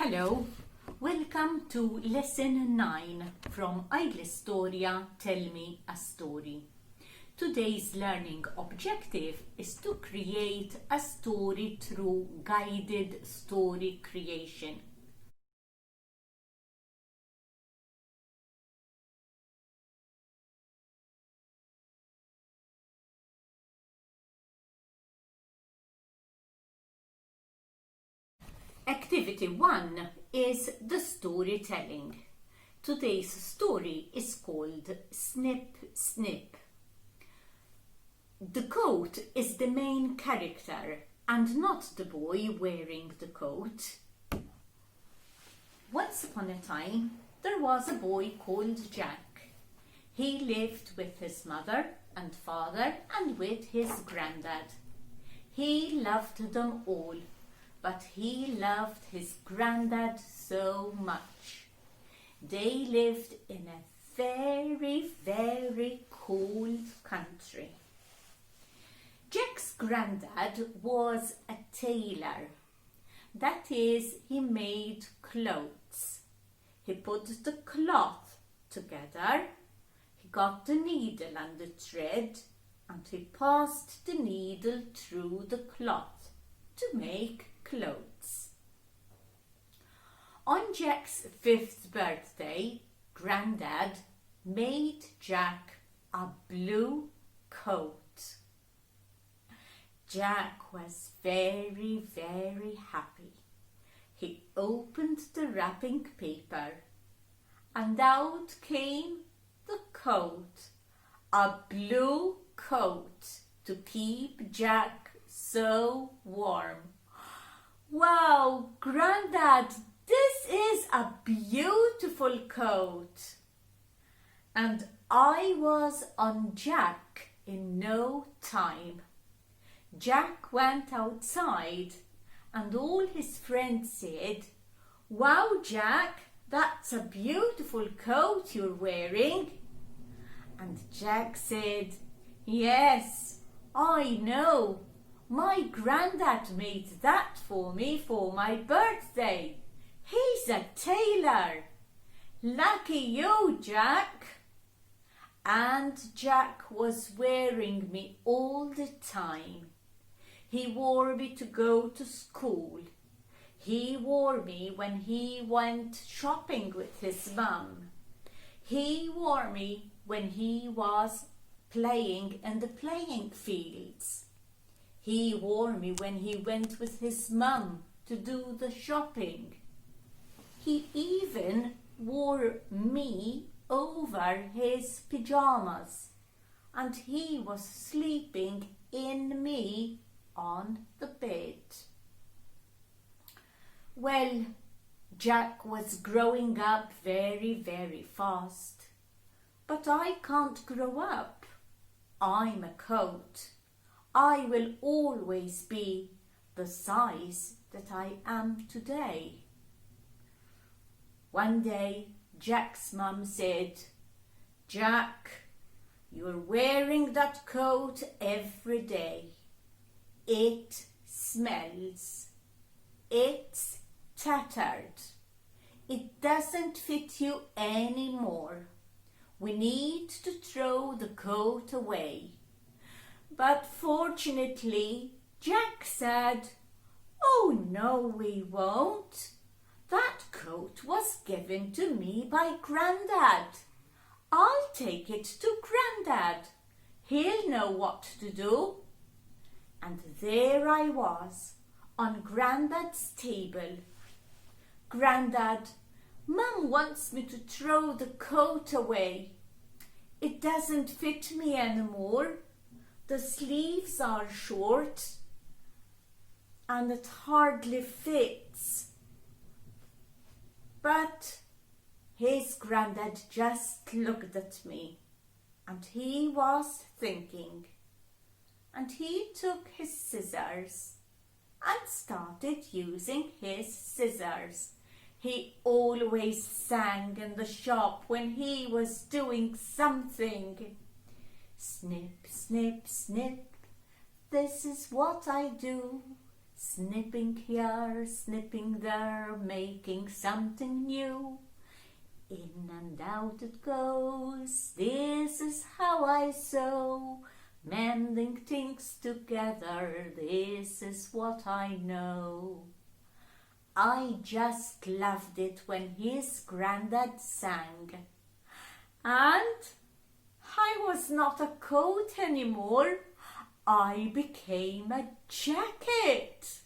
Hello, welcome to lesson 9 from Għidli Storja, Tell Me a Story. Today's learning objective is to create a story through guided story creation. Activity 1 is the storytelling. Today's story is called Snip Snip. The coat is the main character and not the boy wearing the coat. Once upon a time, there was a boy called Jack. He lived with his mother and father and with his granddad. He loved them all, but he loved his granddad so much. They lived in a very, very cold country. Jack's granddad was a tailor. That is, he made clothes. He put the cloth together, he got the needle and the thread, and he passed the needle through the cloth to make clothes. On Jack's 5th birthday, Grandad made Jack a blue coat. Jack was very, very happy. He opened the wrapping paper and out came the coat, a blue coat to keep Jack so warm. Wow, Grandad, this is a beautiful coat. And I was on Jack in no time. Jack went outside and all his friends said, "Wow, Jack, that's a beautiful coat you're wearing." And Jack said, "Yes, I know. My granddad made that for me for my birthday. He's a tailor. Lucky you, Jack." And Jack was wearing me all the time. He wore me to go to school. He wore me when he went shopping with his mum. He wore me when he was playing in the playing fields. He wore me when he went with his mum to do the shopping. He even wore me over his pyjamas, and he was sleeping in me on the bed. Well, Jack was growing up very, very fast, but I can't grow up. I'm a coat. I will always be the size that I am today. One day, Jack's mum said, "Jack, you're wearing that coat every day. It smells. It's tattered. It doesn't fit you anymore. We need to throw the coat away." But fortunately, Jack said, "Oh no, we won't. That coat was given to me by Grandad. I'll take it to Grandad. He'll know what to do." And there I was, on Grandad's table. "Grandad, Mum wants me to throw the coat away. It doesn't fit me anymore. The sleeves are short and it hardly fits." But his granddad just looked at me and he was thinking. And he took his scissors and started using his scissors. He always sang in the shop when he was doing something. "Snip, snip, snip, this is what I do. Snipping here, snipping there, making something new. In and out it goes, this is how I sew. Mending things together, this is what I know. I just loved it when his granddad sang. And I was not a coat anymore, I became a jacket.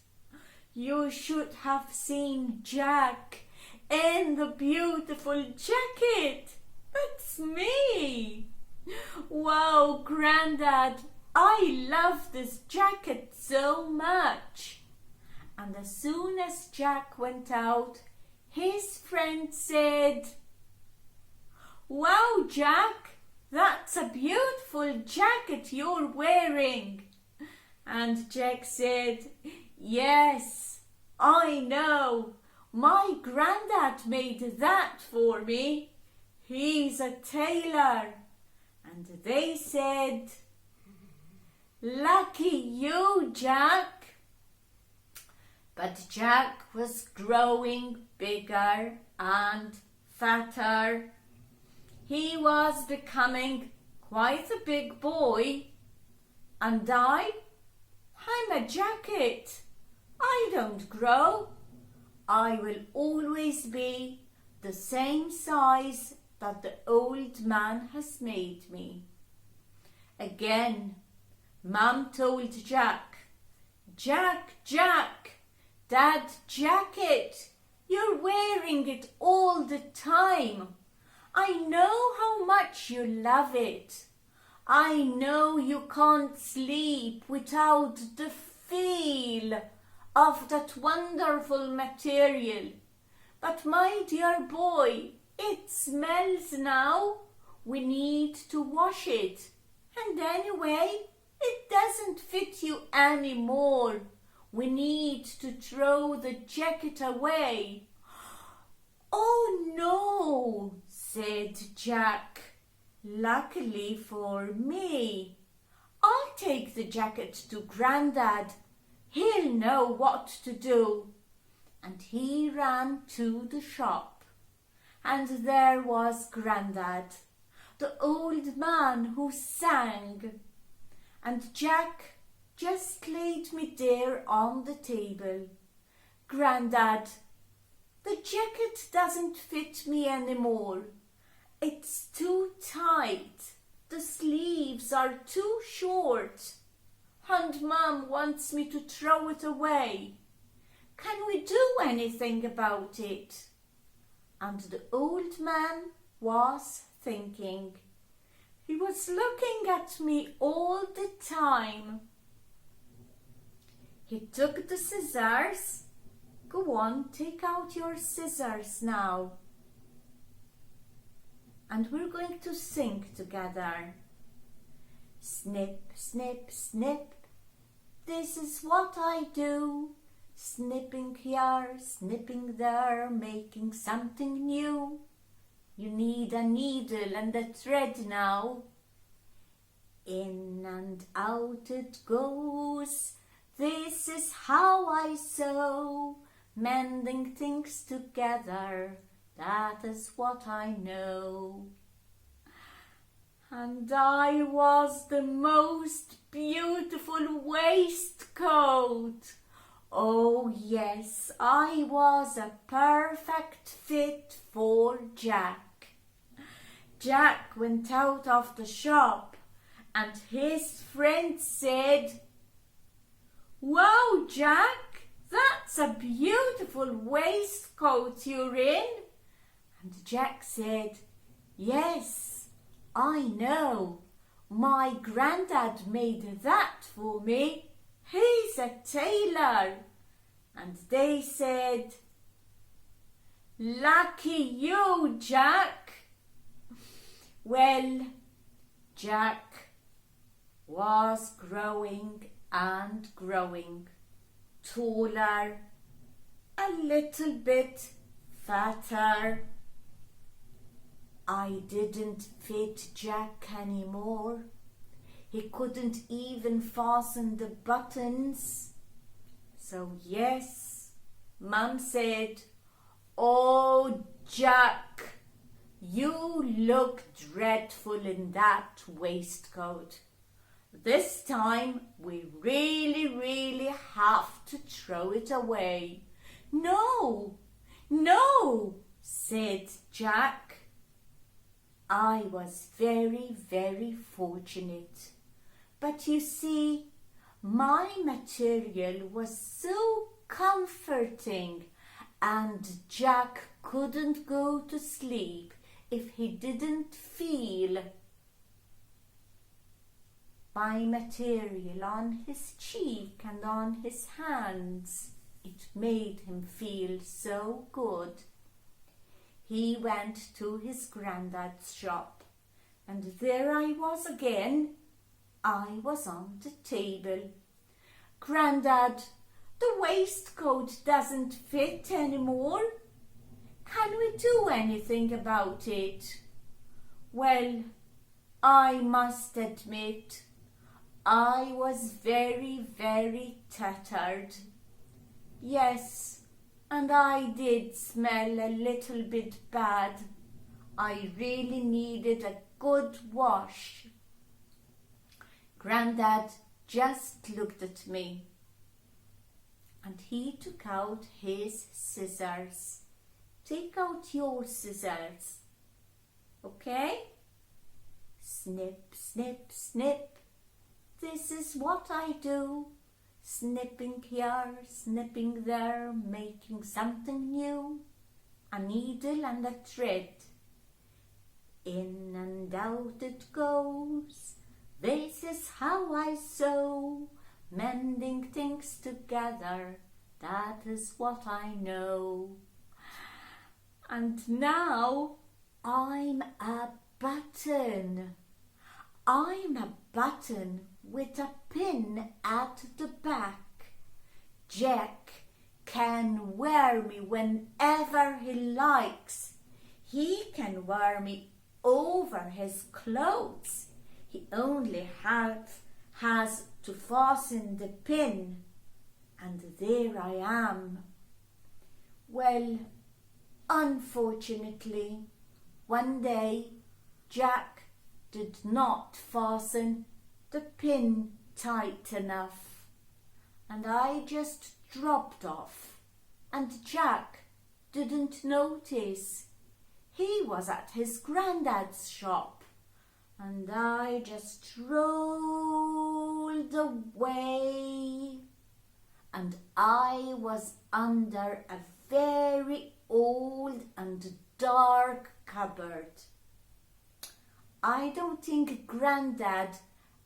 You should have seen Jack in the beautiful jacket. That's me. Wow, Grandad, I love this jacket so much. And as soon as Jack went out, his friend said, "Wow, Jack, that's a beautiful jacket you're wearing." And Jack said, "Yes, I know. My granddad made that for me. He's a tailor." And they said, "Lucky you, Jack." But Jack was growing bigger and fatter. He was becoming quite a big boy. And I'm a jacket. I don't grow. I will always be the same size that the old man has made me. Again, Mum told Jack, "Jack, Jack, that jacket, you're wearing it all the time. I know how much you love it. I know you can't sleep without the feel of that wonderful material. But my dear boy, it smells now. We need to wash it. And anyway, it doesn't fit you anymore. We need to throw the jacket away." "Oh no," said Jack. "Luckily for me, I'll take the jacket to Grandad. He'll know what to do." And he ran to the shop. And there was Grandad, the old man who sang. And Jack just laid me there on the table. "Grandad, the jacket doesn't fit me anymore. It's too tight. The sleeves are too short. And Mum wants me to throw it away. Can we do anything about it?" And the old man was thinking. He was looking at me all the time. He took the scissors. "Go on, take out your scissors now. And we're going to sing together. Snip, snip, snip. This is what I do. Snipping here, snipping there, making something new. You need a needle and a thread now. In and out it goes. This is how I sew. Mending things together, that is what I know." And I was the most beautiful waistcoat. Oh yes, I was a perfect fit for Jack. Jack went out of the shop and his friend said, "Wow, Jack, that's a beautiful waistcoat you're in." And Jack said, "Yes, I know. My granddad made that for me. He's a tailor." And they said, "Lucky you, Jack." Well, Jack was growing and growing, taller, a little bit fatter. I didn't fit Jack anymore. He couldn't even fasten the buttons. So yes, Mum said, "Oh, Jack, you look dreadful in that waistcoat. This time we really have to throw it away." "No, no," said Jack. I was very fortunate. But you see, my material was so comforting, and Jack couldn't go to sleep if he didn't feel my material on his cheek and on his hands. It made him feel so good. He went to his granddad's shop, and there I was again. I was on the table. "Grandad, the waistcoat doesn't fit anymore. Can we do anything about it?" Well, I must admit, I was very tattered. Yes, and I did smell a little bit bad. I really needed a good wash. Grandad just looked at me, and he took out his scissors. "Take out your scissors, okay? Snip, snip, snip. This is what I do. Snipping here, snipping there, making something new. A needle and a thread. In and out it goes. This is how I sew, mending things together. That is what I know. And now I'm a button. I'm a button with a pin at the back. Jack can wear me whenever he likes. He can wear me over his clothes. He only has to fasten the pin, and there I am. Well, unfortunately, one day Jack did not fasten the pin tight enough, and I just dropped off, and Jack didn't notice. He was at his granddad's shop, and I just rolled away, and I was under a very old and dark cupboard. I don't think Grandad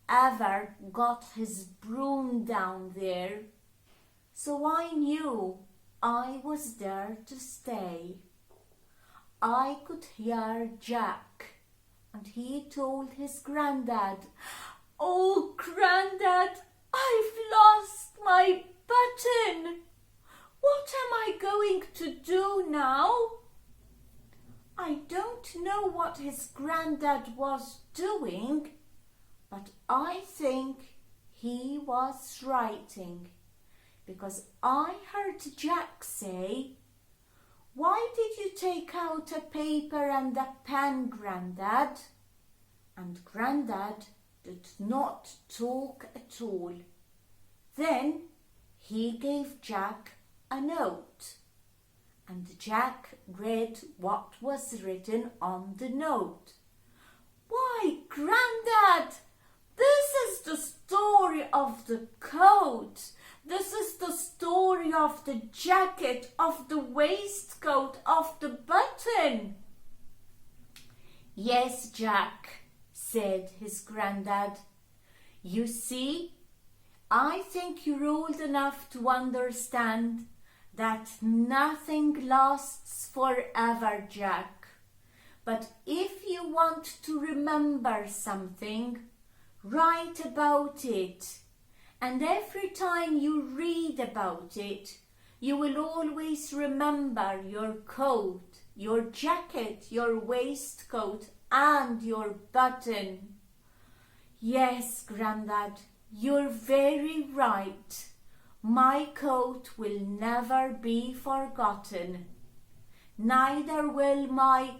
ever got his broom down there, so I knew I was there to stay. I could hear Jack, and he told his Grandad, "Oh, Grandad, I've lost my button. What am I going to do now?" I don't know what his Grandad was doing, but I think he was writing, because I heard Jack say, "Why did you take out a paper and a pen, Grandad?" And Grandad did not talk at all. Then he gave Jack a note, and Jack read what was written on the note. "Why, Grandad, this is the story of the coat. This is the story of the jacket, of the waistcoat, of the button." "Yes, Jack," said his Grandad. "You see, I think you're old enough to understand that nothing lasts forever, Jack. But if you want to remember something, write about it. And every time you read about it, you will always remember your coat, your jacket, your waistcoat, and your button." "Yes, Grandad, you're very right. My coat will never be forgotten, neither will my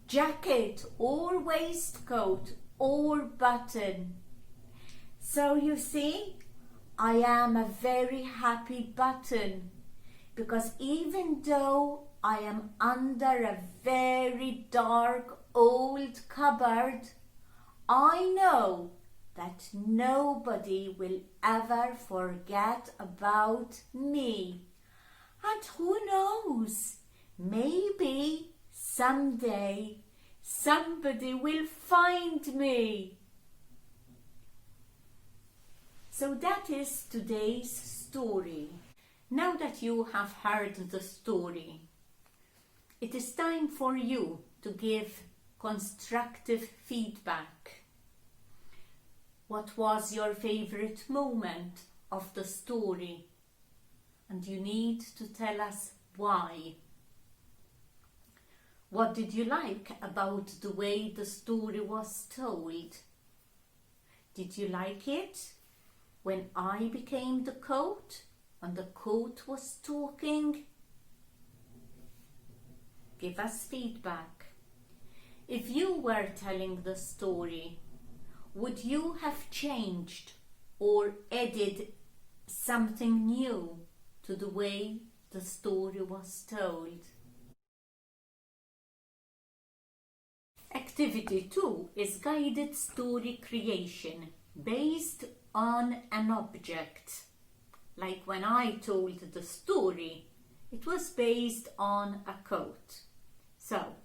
jacket or waistcoat or button. So you see, I am a very happy button, because even though I am under a very dark old cupboard, I know that nobody will ever forget about me. And who knows, maybe someday somebody will find me. So that is today's story. Now that you have heard the story, it is time for you to give constructive feedback. What was your favorite moment of the story? And you need to tell us why. What did you like about the way the story was told? Did you like it when I became the coat, when the coat was talking? Give us feedback. If you were telling the story, would you have changed or added something new to the way the story was told? Activity 2 is guided story creation based on an object. Like when I told the story, it was based on a coat. So,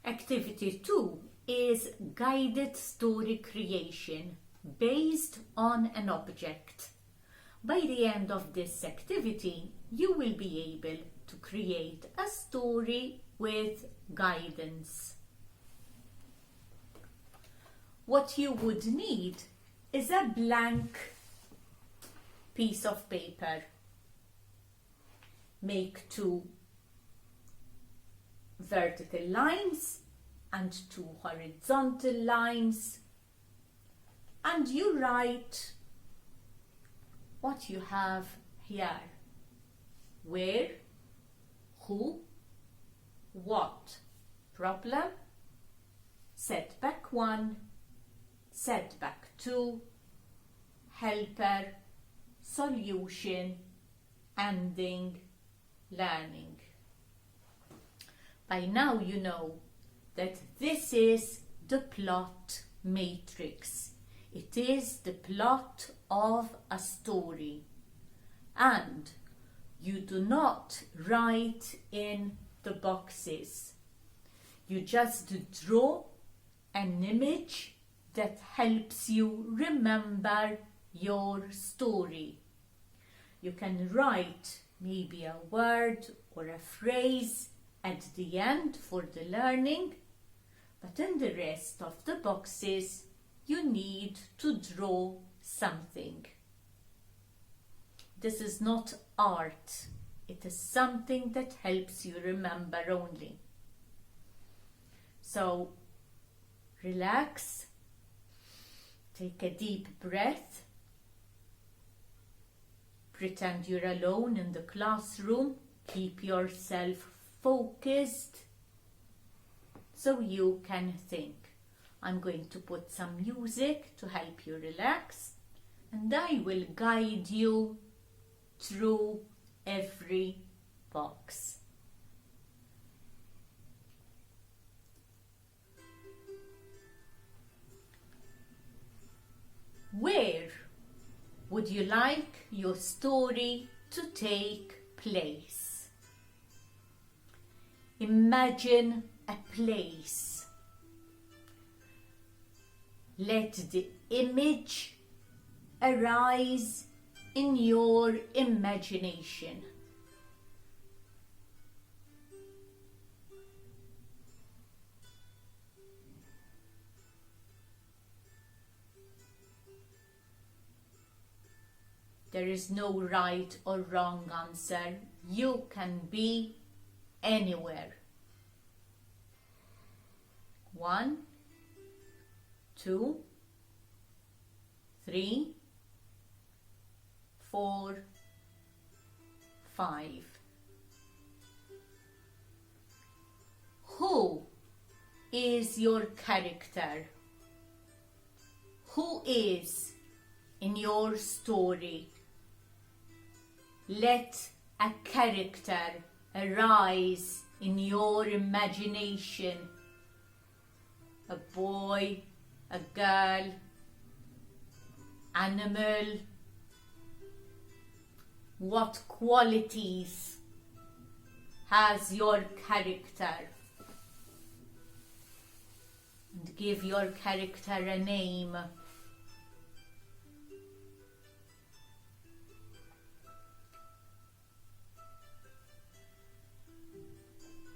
activity 2 is guided story creation based on an object. By the end of this activity, you will be able to create a story with guidance. What you would need is a blank piece of paper. Make 2 vertical lines and 2 horizontal lines, and you write what you have here: where, who, what, problem, setback 1, setback 2, helper, solution, ending, learning. By now you know that this is the plot matrix. It is the plot of a story. And you do not write in the boxes. You just draw an image that helps you remember your story. You can write maybe a word or a phrase at the end for the learning, but in the rest of the boxes you need to draw something. This is not art, it is something that helps you remember only. So relax, take a deep breath, pretend you're alone in the classroom, keep yourself focused so you can think. I'm going to put some music to help you relax, and I will guide you through every box. Where would you like your story to take place? Imagine a place. Let the image arise in your imagination. There is no right or wrong answer. You can be anywhere. 1, 2, 3, 4, 5. Who is your character? Who is in your story? Let a character arise in your imagination. A boy, a girl, animal. What qualities has your character? And give your character a name.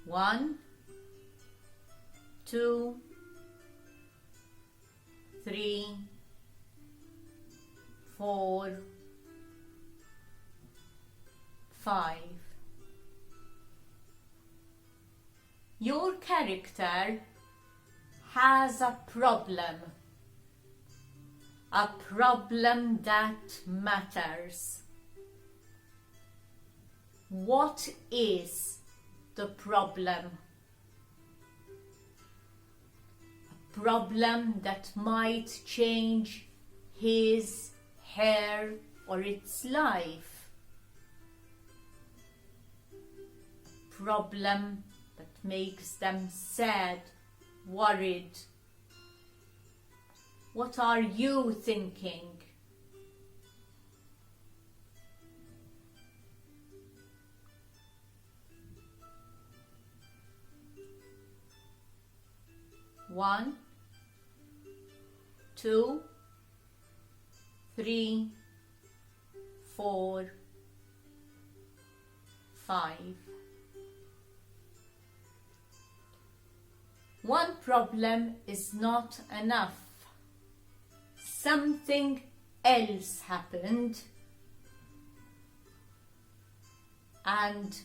One, 2, 3, 4, 5. Your character has a problem that matters. What is the problem? A problem that might change his, her, or its life. A problem that makes them sad, worried. What are you thinking? One, 2, 3, 4, 5. One problem is not enough. Something else happened and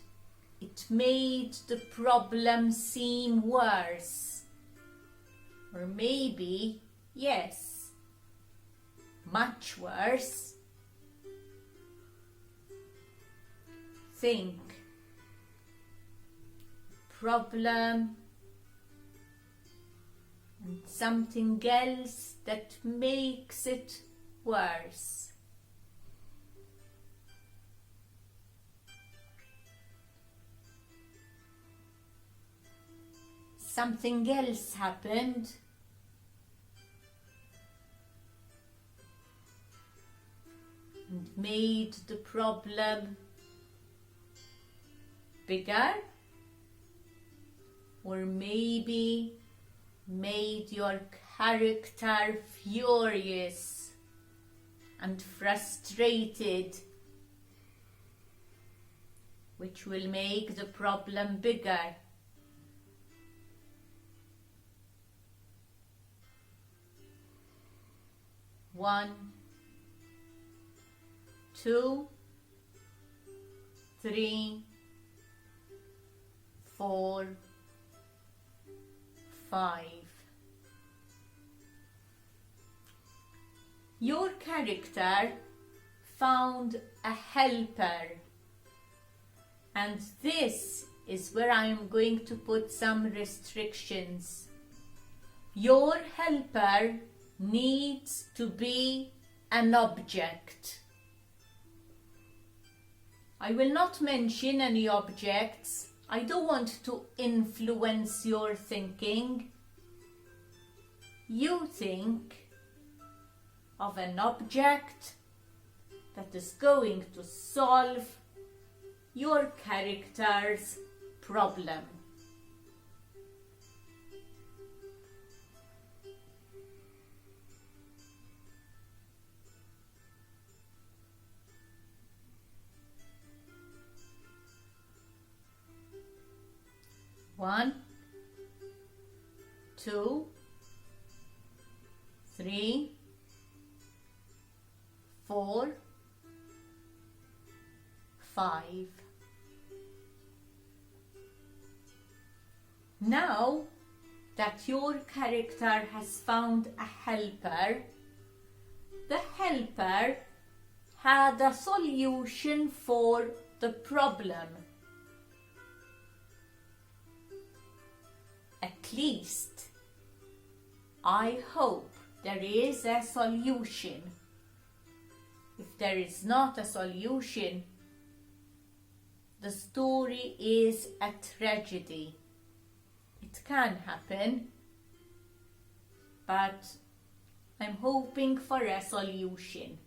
it made the problem seem worse. Or maybe, yes, much worse. Think. Problem and something else that makes it worse. Something else happened and made the problem bigger, or maybe made your character furious and frustrated, which will make the problem bigger. One, 2, 3, 4, 5. Your character found a helper, and this is where I am going to put some restrictions. Your helper needs to be an object. I will not mention any objects. I don't want to influence your thinking. You think of an object that is going to solve your character's problem. One, 2, 3, 4, 5. Now that your character has found a helper, the helper had a solution for the problem. At least, I hope there is a solution. If there is not a solution, the story is a tragedy. It can happen, but I'm hoping for a solution.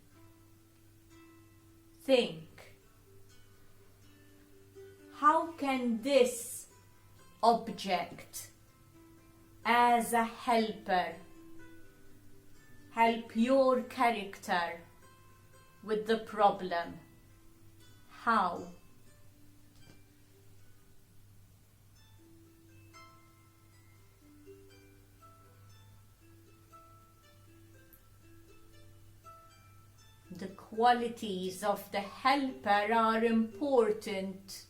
Think, how can this object as a helper help your character with the problem? How? The qualities of the helper are important.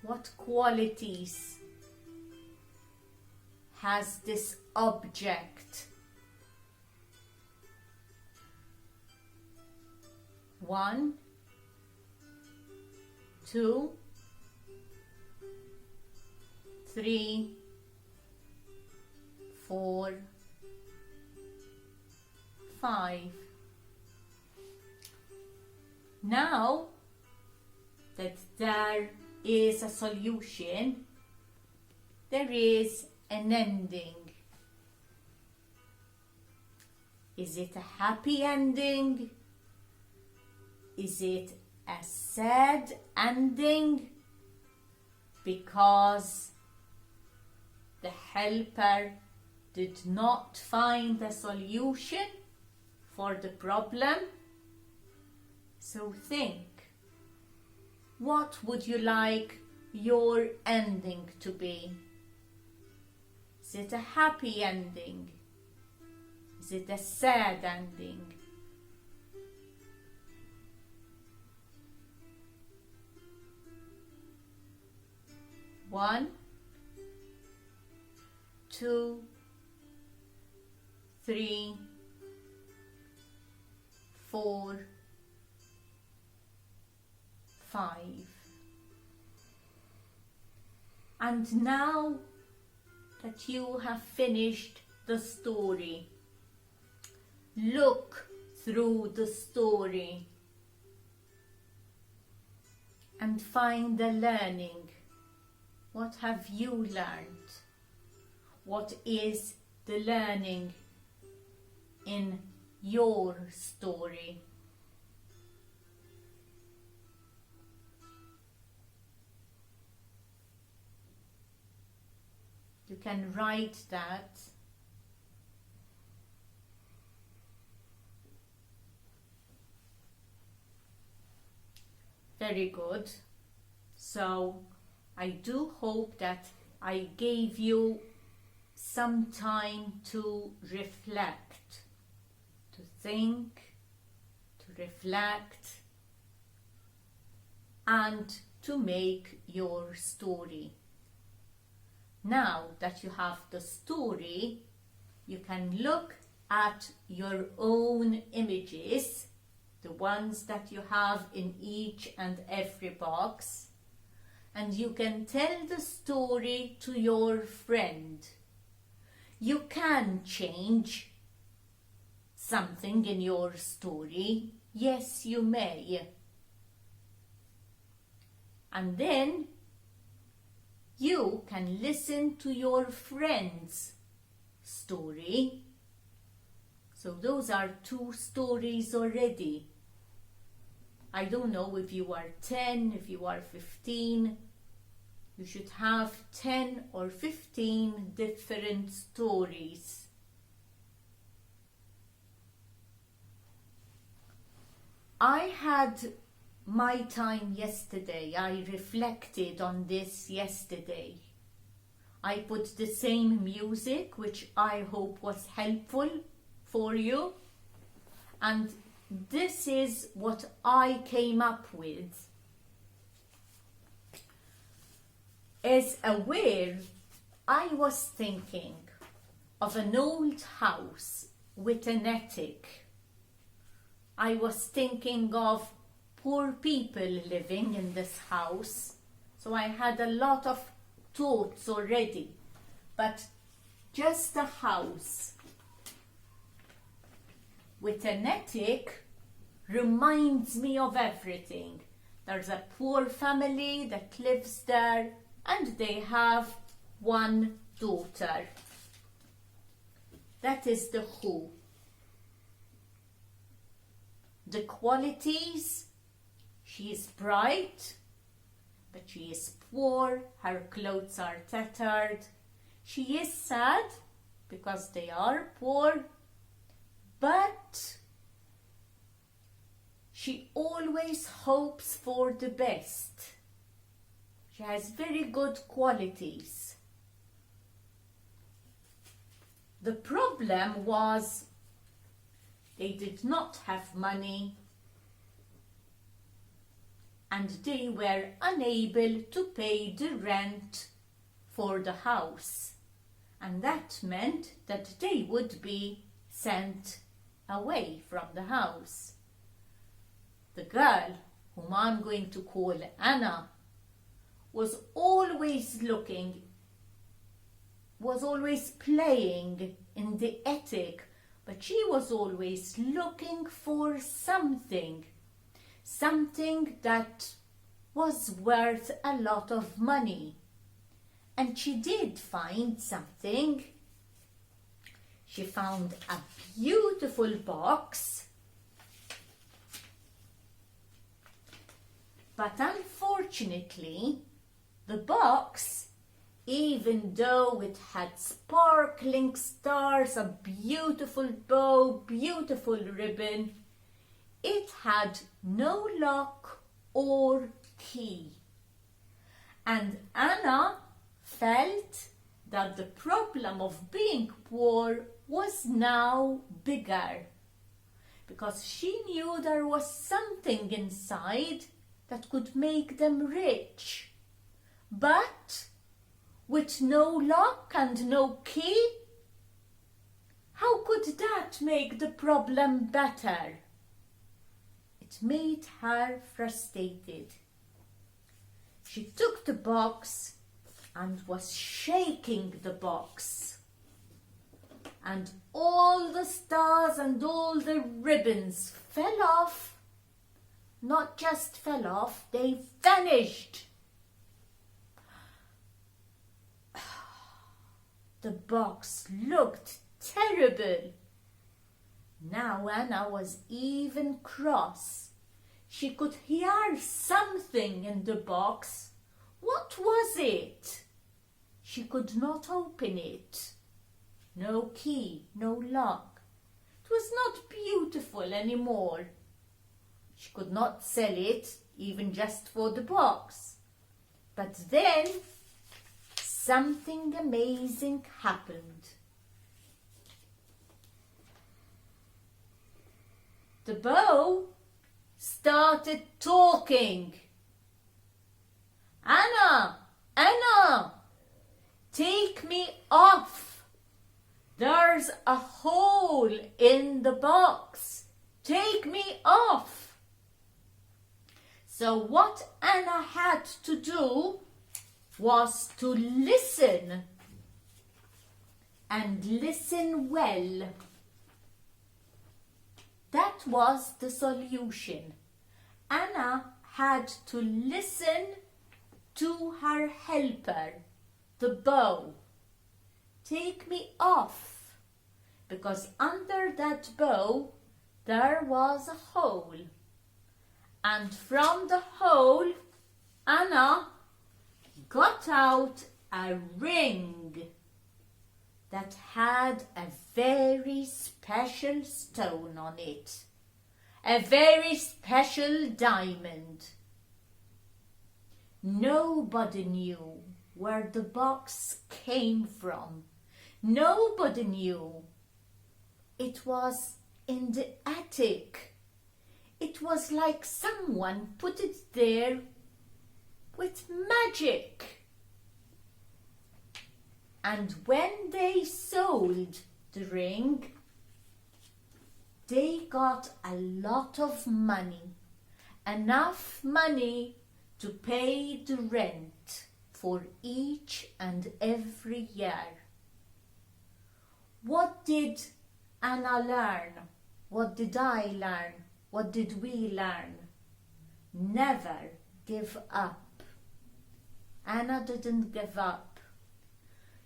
What qualities has this object? 1, 2, 3, 4, 5. Now that there is a solution, there is an ending. Is it a happy ending? Is it a sad ending? Because the helper did not find a solution for the problem. So think, what would you like your ending to be? Is it a happy ending? Is it a sad ending? One, 2, 3, 4, 5. And now that you have finished the story, look through the story and find the learning. What have you learned? What is the learning in your story? You can write that. Very good. So I do hope that I gave you some time to reflect, to think, to reflect, and to make your story. Now that you have the story, you can look at your own images, the ones that you have in each and every box, and you can tell the story to your friend. You can change something in your story. Yes, you may. And then you can listen to your friend's story. So those are 2 stories already. I don't know if you are 10, if you are 15. You should have 10 or 15 different stories. I had my time yesterday. I reflected on this yesterday. I put the same music, which I hope was helpful for you. And this is what I came up with. As aware, I was thinking of an old house with an attic. I was thinking of poor people living in this house. So I had a lot of thoughts already. But just a house with an attic reminds me of everything. There's a poor family that lives there and they have one daughter. That is the who. The qualities: she is bright, but she is poor, her clothes are tattered. She is sad because they are poor, but she always hopes for the best. She has very good qualities. The problem was they did not have money and they were unable to pay the rent for the house. And that meant that they would be sent away from the house. The girl, whom I'm going to call Anna, was always playing in the attic, but she was always looking for something that was worth a lot of money. And she did find something. She found a beautiful box, but unfortunately, the box, even though it had sparkling stars, a beautiful bow, beautiful ribbon, it had no lock or key. And Anna felt that the problem of being poor was now bigger, because she knew there was something inside that could make them rich. But with no lock and no key, how could that make the problem better? It made her frustrated. She took the box and was shaking the box. And all the stars and all the ribbons fell off. Not just fell off, they vanished. The box looked terrible. Now Anna was even cross. She could hear something in the box. What was it? She could not open it. No key, no lock. It was not beautiful anymore. She could not sell it, even just for the box. But then something amazing happened. The bow started talking. Anna, Anna, take me off. There's a hole in the box. Take me off. So what Anna had to do was to listen, and listen well. That was the solution. Anna had to listen to her helper, the bow. Take me off, because under that bow there was a hole. And from the hole, Anna got out a ring that had a very special stone on it, a very special diamond. Nobody knew where the box came from. Nobody knew. It was in the attic. It was like someone put it there with magic. And when they sold the ring, They got a lot of money, enough money to pay the rent for each and every year. What did Anna learn? What did I learn? What did we learn? Never give up. Anna didn't give up.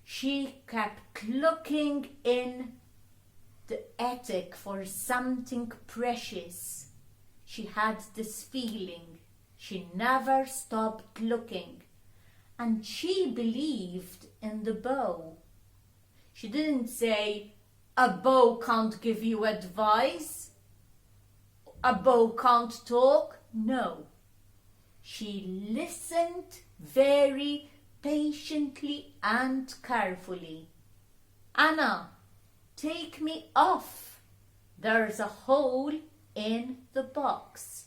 She kept looking in the attic for something precious. She had this feeling. She never stopped looking. And she believed in the bow. She didn't say, a bow can't give you advice. A bow can't talk. No. She listened very patiently and carefully. Anna, take me off. There's a hole in the box.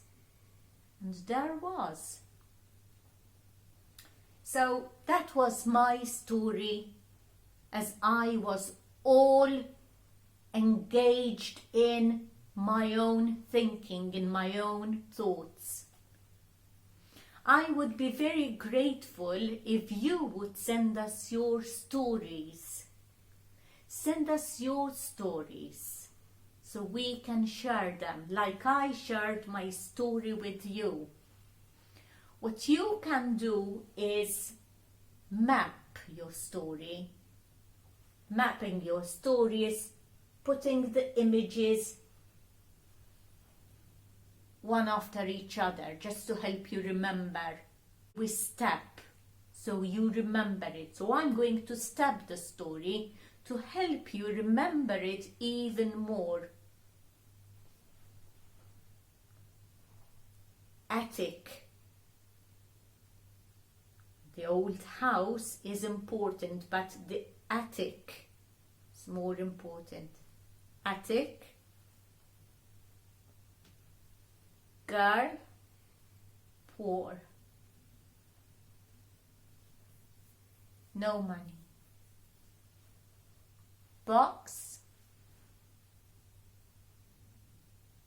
And there was. So that was my story, as I was all engaged in my own thinking, in my own thoughts. I would be very grateful if you would send us your stories. Send us your stories so we can share them, like I shared my story with you. What you can do is map your story. Mapping your story is putting the images one after each other, just to help you remember. We step, so you remember it. So I'm going to step the story to help you remember it even more. Attic. The old house is important, but the attic is more important. Attic. Girl, poor. No money. Box,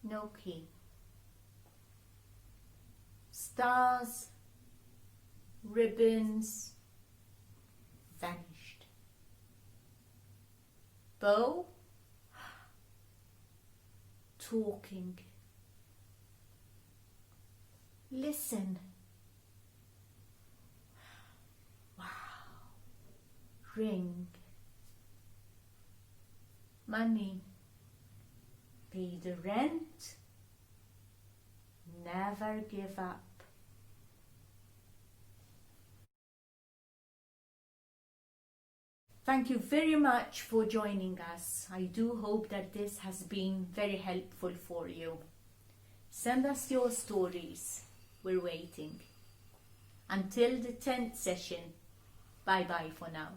no key. Stars, ribbons, vanished. Bow, talking. Listen. Wow. Ring. Money. Pay the rent. Never give up. Thank you very much for joining us. I do hope that this has been very helpful for you. Send us your stories. We're waiting. Until the 10th session, bye-bye for now.